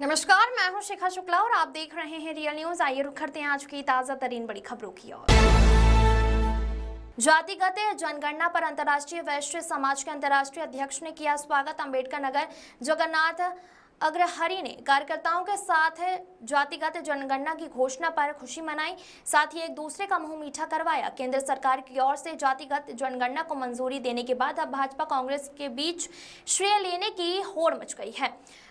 नमस्कार, मैं हूं शिखा शुक्ला और आप देख रहे हैं रियल न्यूज। आइए रुक करते हैं आज की ताजा तरीन बड़ी खबरों की ओर। जातिगत जनगणना पर अंतर्राष्ट्रीय वैश्य समाज के अंतर्राष्ट्रीय अध्यक्ष ने किया स्वागत। अंबेडकर नगर जगन्नाथ अग्रहरि ने कार्यकर्ताओं के साथ जातिगत जनगणना की घोषणा पर खुशी मनाई, साथ ही एक दूसरे का मुंह मीठा करवाया। केंद्र सरकार की ओर से जातिगत जनगणना को मंजूरी देने के बाद अब भाजपा कांग्रेस के बीच श्रेय लेने की होड़ मच गई है।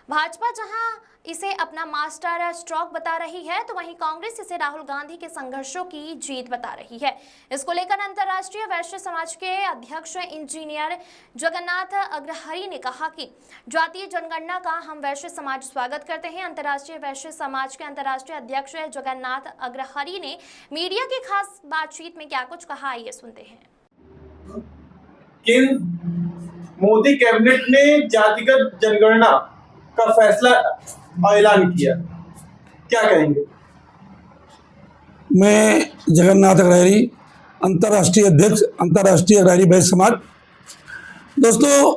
भाजपा जहां इसे अपना मास्टर स्ट्रोक बता रही है, तो वहीं कांग्रेस इसे राहुल गांधी के संघर्षों की जीत बता रही है। इसको लेकर अंतर्राष्ट्रीय वैश्य समाज के अध्यक्ष इंजीनियर जगन्नाथ अग्रहरि ने कहा कि जातीय जनगणना का हम वैश्य समाज स्वागत करते हैं। अंतर्राष्ट्रीय वैश्य समाज के अंतर्राष्ट्रीय अध्यक्ष जगन्नाथ अग्रहरि ने मीडिया की खास बातचीत में क्या कुछ कहा, आइए सुनते हैं। मोदी कैबिनेट ने जातिगत जनगणना का फैसला ऐलान किया, क्या कहेंगे? मैं जगन्नाथ अग्रहरि, अंतर्राष्ट्रीय अध्यक्ष अंतर्राष्ट्रीय अग्रहरि वैश्य समाज। दोस्तों,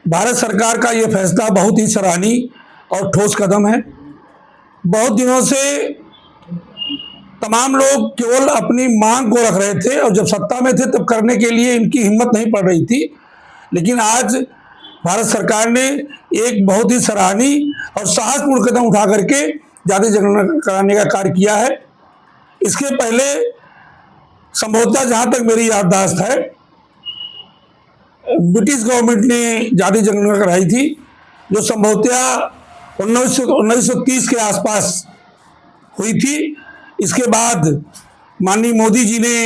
भारत सरकार का ये फैसला बहुत ही सराहनीय और ठोस कदम है। बहुत दिनों से तमाम लोग केवल अपनी मांग को रख रहे थे और जब सत्ता में थे तब करने के लिए इनकी हिम्मत नहीं पड़ रही थी, लेकिन आज भारत सरकार ने एक बहुत ही सराहनीय और साहसपूर्ण कदम उठा करके जाति जनगणना कराने का कार्य किया है। इसके पहले संभवतः जहां तक मेरी याददाश्त है, ब्रिटिश गवर्नमेंट ने जाति जनगणना कराई थी, जो संभवतः 1930 के आसपास हुई थी। इसके बाद माननीय मोदी जी ने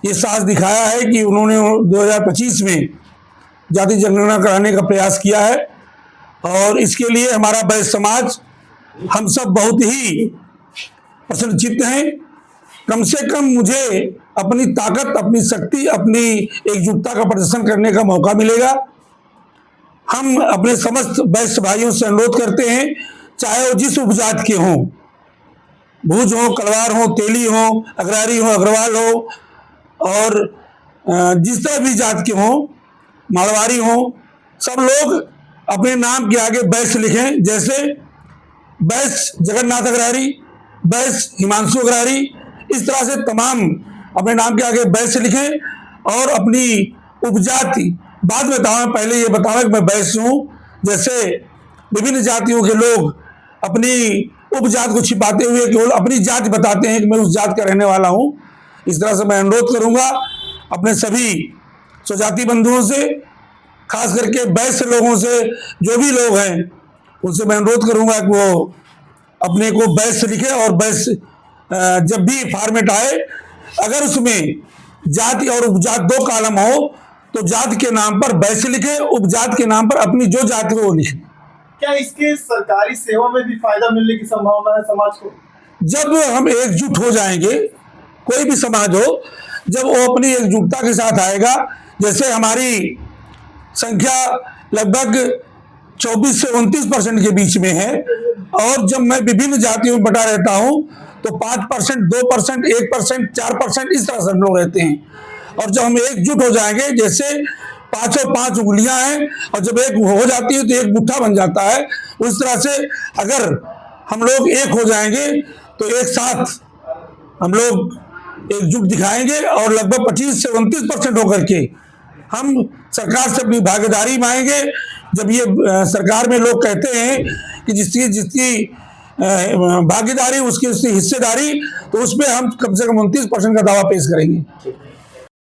ये साहस दिखाया है कि उन्होंने 2025 में जाति जनगणना कराने का प्रयास किया है और इसके लिए हमारा वैश्य समाज, हम सब बहुत ही प्रसन्नचित्त हैं। कम से कम मुझे अपनी ताकत, अपनी शक्ति, अपनी एकजुटता का प्रदर्शन करने का मौका मिलेगा। हम अपने समस्त वैश्य भाइयों से अनुरोध करते हैं, चाहे वो जिस उपजात के हों, भूज हो, कलवार हो, तेली हो, अग्रहरि हो, अग्रवाल हो, और जिस तरह भी जात के हों, मारवाड़ी हो, सब लोग अपने नाम के आगे वैश्य लिखें। जैसे वैश्य जगन्नाथ अग्रहरि, वैश्य हिमांशु अग्रहरि, इस तरह से तमाम अपने नाम के आगे वैश्य लिखें और अपनी उपजाति बाद में बताऊँ, पहले ये बताऊँ कि मैं वैश्य हूँ। जैसे विभिन्न जातियों के लोग अपनी उपजात को छिपाते हुए केवल अपनी जाति बताते हैं कि मैं उस जात का रहने वाला हूँ। इस तरह से मैं अनुरोध करूँगा अपने सभी स्वजाति बंधुओं से, खास करके वैश्य लोगों से, जो भी लोग हैं उनसे मैं अनुरोध करूंगा कि वो अपने को वैश्य लिखे और वैश्य जब भी फॉर्मेट आए, अगर उसमें जाति और उपजात दो कॉलम हो तो जाति के नाम पर वैश्य लिखे, उपजात के नाम पर अपनी जो जाति हो वो लिखे। क्या इसके सरकारी सेवा में भी फायदा मिलने की संभावना है समाज को? जब हम एकजुट हो जाएंगे, कोई भी समाज हो, जब वो अपनी एकजुटता के साथ आएगा, जैसे हमारी संख्या लगभग 24 से 29% के बीच में है और जब मैं विभिन्न जातियों में बटा रहता हूं तो 5%, 2%, 1%, 4% इस तरह से हम लोग रहते हैं। और जब हम एकजुट हो जाएंगे, जैसे 5 उंगलियां हैं और जब एक हो जाती है तो एक मुट्ठा बन जाता है, उस तरह से अगर हम लोग एक हो जाएंगे तो एक साथ हम लोग एकजुट दिखाएंगे और लगभग 25 से 29% होकर के हम सरकार से अपनी भागीदारी मांगेंगे। जब ये सरकार में लोग कहते हैं कि जिसकी भागीदारी उसकी हिस्सेदारी, तो उसमें हम कम से कम 29% का दावा पेश करेंगे।